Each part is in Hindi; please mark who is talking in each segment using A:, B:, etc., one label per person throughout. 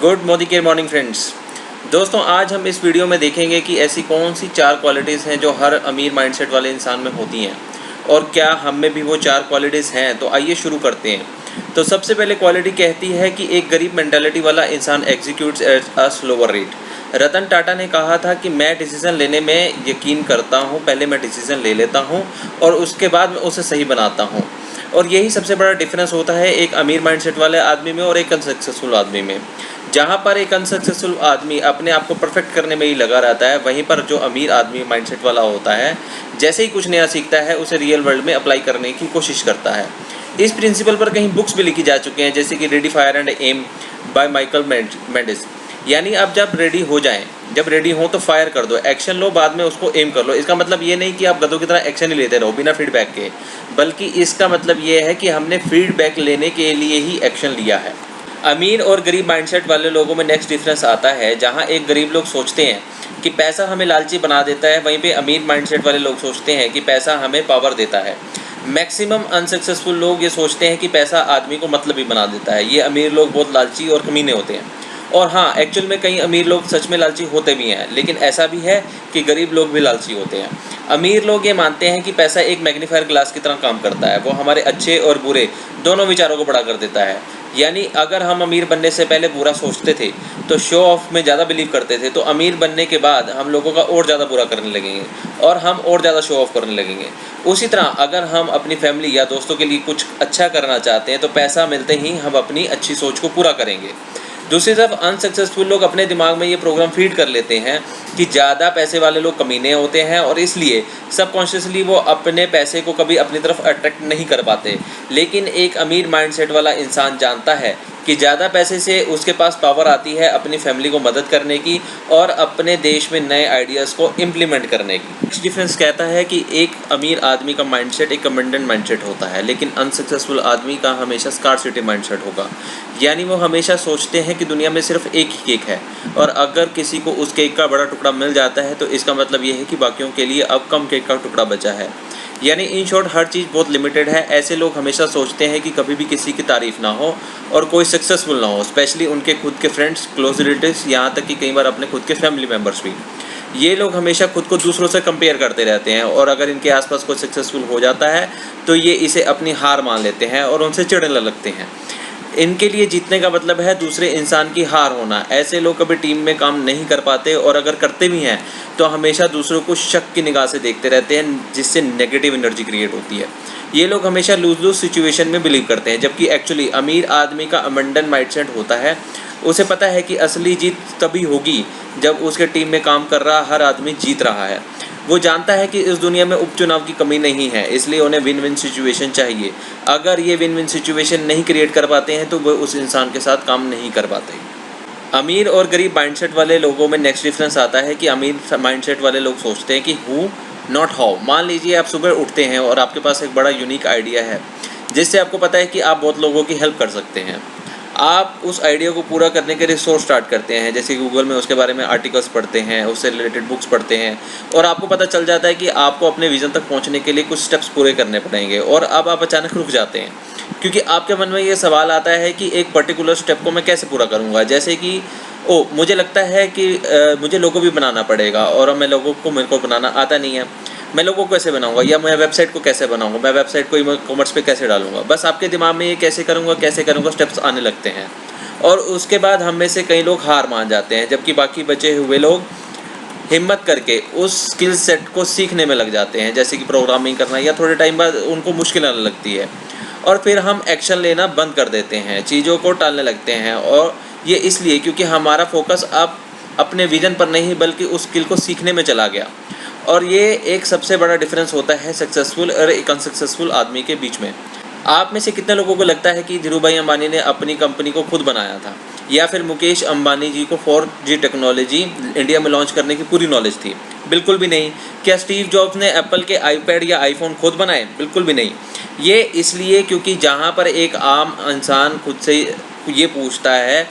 A: Good morning friends. दोस्तों, आज हम इस वीडियो में देखेंगे कि ऐसी कौन सी 4 क्वालिटीज़ हैं जो हर अमीर माइंडसेट वाले इंसान में होती हैं और क्या हम में भी वो 4 क्वालिटीज़ हैं। तो आइए शुरू करते हैं। तो सबसे पहले क्वालिटी कहती है कि एक गरीब मेंटालिटी वाला इंसान executes at a slower rate. Ratan Tata ने कहा था कि मैं डिसीज़न लेने में यकीन करता हूँ, पहले मैं डिसीज़न ले लेता हूँ और उसके बाद मैं उसे सही बनाता हूँ। और यही सबसे बड़ा डिफरेंस होता है एक अमीर माइंडसेट वाले आदमी में और एक अनसक्सेसफुल आदमी में। जहाँ पर एक अनसक्सेसफुल आदमी अपने आप को परफेक्ट करने में ही लगा रहता है, वहीं पर जो अमीर आदमी माइंडसेट वाला होता है, जैसे ही कुछ नया सीखता है उसे रियल वर्ल्ड में अप्लाई करने की कोशिश करता है। इस प्रिंसिपल पर कहीं बुक्स भी लिखी जा चुकी हैं, जैसे कि ready fire and aim by Michael Mendis. यानी अब जब रेडी हो जाएं, जब रेडी हो तो फायर कर दो, एक्शन लो, बाद में उसको एम कर लो। इसका मतलब ये नहीं कि आप गधों की तरह एक्शन ही लेते रहो बिना फीडबैक के, बल्कि इसका मतलब ये है कि हमने फीडबैक लेने के लिए ही एक्शन लिया है। अमीर और गरीब माइंडसेट वाले लोगों में नेक्स्ट डिफरेंस आता है, जहां एक गरीब लोग सोचते हैं कि पैसा हमें लालची बना देता है, वहीं पे अमीर माइंडसेट वाले लोग सोचते हैं कि पैसा हमें पावर देता है। मैक्सिमम अनसक्सेसफुल लोग ये सोचते हैं कि पैसा आदमी को मतलबी बना देता है। ये अमीर लोग बहुत लालची और कमीने होते हैं। और हाँ, एक्चुअल में कई अमीर लोग सच में लालची होते भी हैं, लेकिन ऐसा भी है कि गरीब लोग भी लालची होते हैं। अमीर लोग ये मानते हैं कि पैसा एक मैग्नीफायर ग्लास की तरह काम करता है, वो हमारे अच्छे और बुरे दोनों विचारों को बड़ा कर देता है। यानी अगर हम अमीर बनने से पहले बुरा सोचते थे तो शो ऑफ में ज़्यादा बिलीव करते थे, तो अमीर बनने के बाद हम लोगों का और ज़्यादा बुरा करने लगेंगे और हम और ज़्यादा शो ऑफ करने लगेंगे। उसी तरह अगर हम अपनी फैमिली या दोस्तों के लिए कुछ अच्छा करना चाहते हैं तो पैसा मिलते ही हम अपनी अच्छी सोच को पूरा करेंगे। दूसरी तरफ अनसक्सेसफुल लोग अपने दिमाग में ये प्रोग्राम फीड कर लेते हैं कि ज़्यादा पैसे वाले लोग कमीने होते हैं और इसलिए सबकॉन्शियसली वो अपने पैसे को कभी अपनी तरफ अट्रैक्ट नहीं कर पाते। लेकिन एक अमीर माइंडसेट वाला इंसान जानता है कि ज़्यादा पैसे से उसके पास पावर आती है अपनी फैमिली को मदद करने की और अपने देश में नए आइडियाज़ को इम्प्लीमेंट करने की। नेक्स्ट डिफरेंस कहता है कि एक अमीर आदमी का माइंडसेट एक अबंडेंट माइंडसेट होता है, लेकिन अनसक्सेसफुल आदमी का हमेशा स्कार्सिटी माइंडसेट होगा। यानी वो हमेशा सोचते हैं कि दुनिया में सिर्फ एक ही केक है और अगर किसी को उस केक का बड़ा टुकड़ा मिल जाता है तो इसका मतलब ये है कि बाकियों के लिए अब कम केक का टुकड़ा बचा है। यानी इन शॉर्ट हर चीज़ बहुत लिमिटेड है। ऐसे लोग हमेशा सोचते हैं कि कभी भी किसी की तारीफ़ ना हो और कोई सक्सेसफुल ना हो, स्पेशली उनके खुद के फ्रेंड्स, क्लोज रिलेटिव्स, यहाँ तक कि कई बार अपने खुद के फैमिली मेम्बर्स भी। ये लोग हमेशा खुद को दूसरों से कंपेयर करते रहते हैं और अगर इनके आसपास कोई सक्सेसफुल हो जाता है तो ये इसे अपनी हार मान लेते हैं और उनसे चिढ़ने लगते हैं। इनके लिए जीतने का मतलब है दूसरे इंसान की हार होना। ऐसे लोग कभी टीम में काम नहीं कर पाते और अगर करते भी हैं तो हमेशा दूसरों को शक की निगाह से देखते रहते हैं, जिससे नेगेटिव एनर्जी क्रिएट होती है। ये लोग हमेशा लूज लूज सिचुएशन में बिलीव करते हैं, जबकि एक्चुअली अमीर आदमी का अबंडन माइंडसेट होता है। उसे पता है कि असली जीत तभी होगी जब उसके टीम में काम कर रहा हर आदमी जीत रहा है। वो जानता है कि इस दुनिया में उपचुनाव की कमी नहीं है, इसलिए उन्हें विन विन सिचुएशन चाहिए। अगर ये विन विन सिचुएशन नहीं क्रिएट कर पाते हैं तो वो उस इंसान के साथ काम नहीं कर पाते। अमीर और गरीब माइंडसेट वाले लोगों में नेक्स्ट डिफरेंस आता है कि अमीर माइंडसेट वाले लोग सोचते हैं कि हु नॉट हाउ। मान लीजिए आप सुबह उठते हैं और आपके पास एक बड़ा यूनिक आइडिया है जिससे आपको पता है कि आप बहुत लोगों की हेल्प कर सकते हैं। आप उस आइडिया को पूरा करने के रिसोर्स स्टार्ट करते हैं, जैसे गूगल में उसके बारे में आर्टिकल्स पढ़ते हैं, उससे रिलेटेड बुक्स पढ़ते हैं और आपको पता चल जाता है कि आपको अपने विज़न तक पहुंचने के लिए कुछ स्टेप्स पूरे करने पड़ेंगे और अब आप अचानक रुक जाते हैं क्योंकि आपके मन में ये सवाल आता है कि एक पर्टिकुलर स्टेप को मैं कैसे पूरा करूँगा। जैसे कि मुझे लगता है कि मुझे लोगो भी बनाना पड़ेगा और मैं लोगों को मेरे को बनाना आता नहीं है, मैं लोगों को कैसे बनाऊंगा या मैं वेबसाइट को कैसे बनाऊंगा, मैं वेबसाइट को ई कॉमर्स पे कैसे डालूंगा। बस आपके दिमाग में ये कैसे करूंगा स्टेप्स आने लगते हैं और उसके बाद हम में से कई लोग हार मान जाते हैं, जबकि बाकी बचे हुए लोग हिम्मत करके उस स्किल सेट को सीखने में लग जाते हैं, जैसे कि प्रोग्रामिंग करना, या थोड़े टाइम बाद उनको मुश्किल आने लगती है और फिर हम एक्शन लेना बंद कर देते हैं, चीज़ों को टालने लगते हैं। और ये इसलिए क्योंकि हमारा फोकस अब अपने विजन पर नहीं बल्कि उस स्किल को सीखने में चला गया। और ये एक सबसे बड़ा डिफरेंस होता है सक्सेसफुल और एक अनसक्सेसफुल आदमी के बीच में। आप में से कितने लोगों को लगता है कि धीरूभाई अंबानी ने अपनी कंपनी को खुद बनाया था या फिर मुकेश अंबानी जी को 4G टेक्नोलॉजी इंडिया में लॉन्च करने की पूरी नॉलेज थी? बिल्कुल भी नहीं। क्या स्टीव जॉब्स ने एप्पल के आईपैड या आईफोन खुद बनाए? बिल्कुल भी नहीं। ये इसलिए क्योंकि जहाँ पर एक आम इंसान खुद से ये पूछता है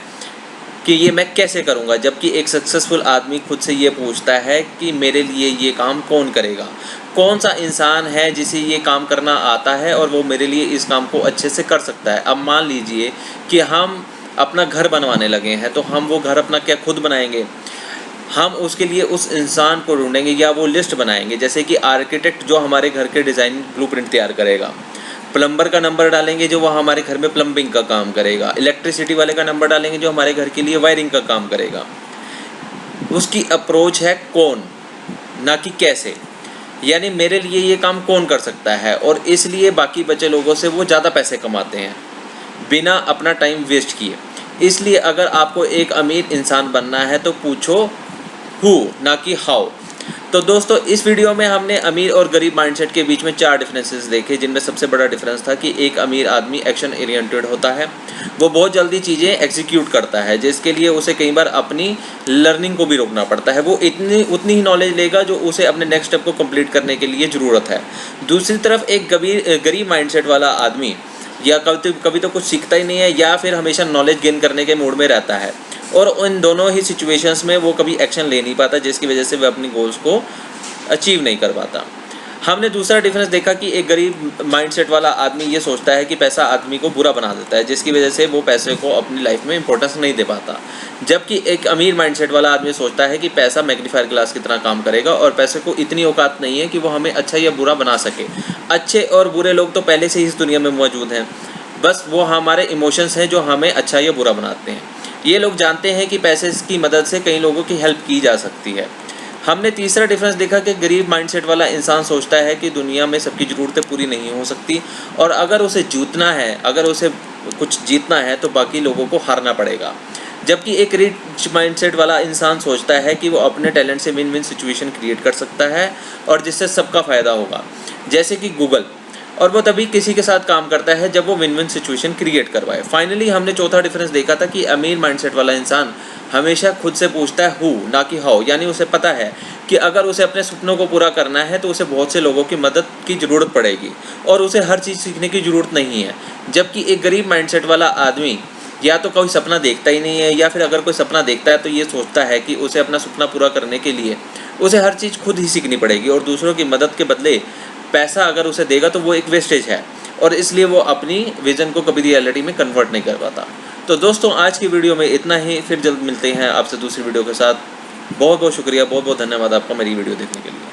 A: कि ये मैं कैसे करूँगा, जबकि एक सक्सेसफुल आदमी खुद से ये पूछता है कि मेरे लिए ये काम कौन करेगा, कौन सा इंसान है जिसे ये काम करना आता है और वो मेरे लिए इस काम को अच्छे से कर सकता है। अब मान लीजिए कि हम अपना घर बनवाने लगे हैं, तो हम वो घर अपना क्या खुद बनाएंगे? हम उसके लिए उस इंसान को ढूंढेंगे या वो लिस्ट बनाएंगे, जैसे कि आर्किटेक्ट जो हमारे घर के डिज़ाइन ब्लूप्रिंट तैयार करेगा, प्लम्बर का नंबर डालेंगे जो वो हमारे घर में प्लम्बिंग का काम करेगा, इलेक्ट्रिसिटी वाले का नंबर डालेंगे जो हमारे घर के लिए वायरिंग का काम करेगा। उसकी अप्रोच है कौन, ना कि कैसे। यानी मेरे लिए ये काम कौन कर सकता है, और इसलिए बाकी बचे लोगों से वो ज़्यादा पैसे कमाते हैं बिना अपना टाइम वेस्ट किए। इसलिए अगर आपको एक अमीर इंसान बनना है तो पूछो हु, ना कि हाउ। तो दोस्तों, इस वीडियो में हमने अमीर और गरीब माइंडसेट के बीच में 4 डिफरेंसेस देखे, जिनमें सबसे बड़ा डिफरेंस था कि एक अमीर आदमी एक्शन ओरिएंटेड होता है, वो बहुत जल्दी चीज़ें एग्जीक्यूट करता है, जिसके लिए उसे कई बार अपनी लर्निंग को भी रोकना पड़ता है। वो उतनी ही नॉलेज लेगा जो उसे अपने नेक्स्ट स्टेप को कंप्लीट करने के लिए ज़रूरत है। दूसरी तरफ एक गरीब माइंडसेट वाला आदमी या कभी तो कुछ सीखता ही नहीं है, या फिर हमेशा नॉलेज गेन करने के मूड में रहता है, और इन दोनों ही सिचुएशंस में वो कभी एक्शन ले नहीं पाता, जिसकी वजह से वह अपनी गोल्स को अचीव नहीं कर पाता। हमने दूसरा डिफरेंस देखा कि एक गरीब माइंडसेट वाला आदमी ये सोचता है कि पैसा आदमी को बुरा बना देता है, जिसकी वजह से वो पैसे को अपनी लाइफ में इंपॉर्टेंस नहीं दे पाता। जबकि एक अमीर माइंडसेट वाला आदमी सोचता है कि पैसा मैग्नीफायर ग्लास की तरह काम करेगा, और पैसे को इतनी औकात नहीं है कि वो हमें अच्छा या बुरा बना सके। अच्छे और बुरे लोग तो पहले से ही इस दुनिया में मौजूद हैं, बस वो हमारे इमोशंस हैं जो हमें अच्छा या बुरा बनाते हैं। ये लोग जानते हैं कि पैसे की मदद से कई लोगों की हेल्प की जा सकती है। हमने तीसरा डिफरेंस देखा कि गरीब माइंडसेट वाला इंसान सोचता है कि दुनिया में सबकी ज़रूरतें पूरी नहीं हो सकती, और अगर उसे जीतना है, अगर उसे कुछ जीतना है तो बाकी लोगों को हारना पड़ेगा। जबकि एक रिच माइंडसेट वाला इंसान सोचता है कि वो अपने टैलेंट से विन विन सिचुएशन क्रिएट कर सकता है, और जिससे सबका फ़ायदा होगा, जैसे कि गूगल। और वो तभी किसी के साथ काम करता है जब वो विन विन सिचुएशन क्रिएट करवाए। फाइनली हमने चौथा डिफरेंस देखा था कि अमीर माइंडसेट वाला इंसान हमेशा खुद से पूछता है हु, ना कि हाउ। यानी उसे पता है कि अगर उसे अपने सपनों को पूरा करना है तो उसे बहुत से लोगों की मदद की ज़रूरत पड़ेगी, और उसे हर चीज़ सीखने की ज़रूरत नहीं है। जबकि एक गरीब माइंडसेट वाला आदमी या तो कोई सपना देखता ही नहीं है, या फिर अगर कोई सपना देखता है तो ये सोचता है कि उसे अपना सपना पूरा करने के लिए उसे हर चीज़ खुद ही सीखनी पड़ेगी, और दूसरों की मदद के बदले पैसा अगर उसे देगा तो वो एक वेस्टेज है, और इसलिए वो अपनी विज़न को कभी रियलिटी में कन्वर्ट नहीं कर पाता। तो दोस्तों, आज की वीडियो में इतना ही, फिर जल्द मिलते हैं आपसे दूसरी वीडियो के साथ। बहुत बहुत शुक्रिया, बहुत बहुत धन्यवाद आपका मेरी वीडियो देखने के लिए।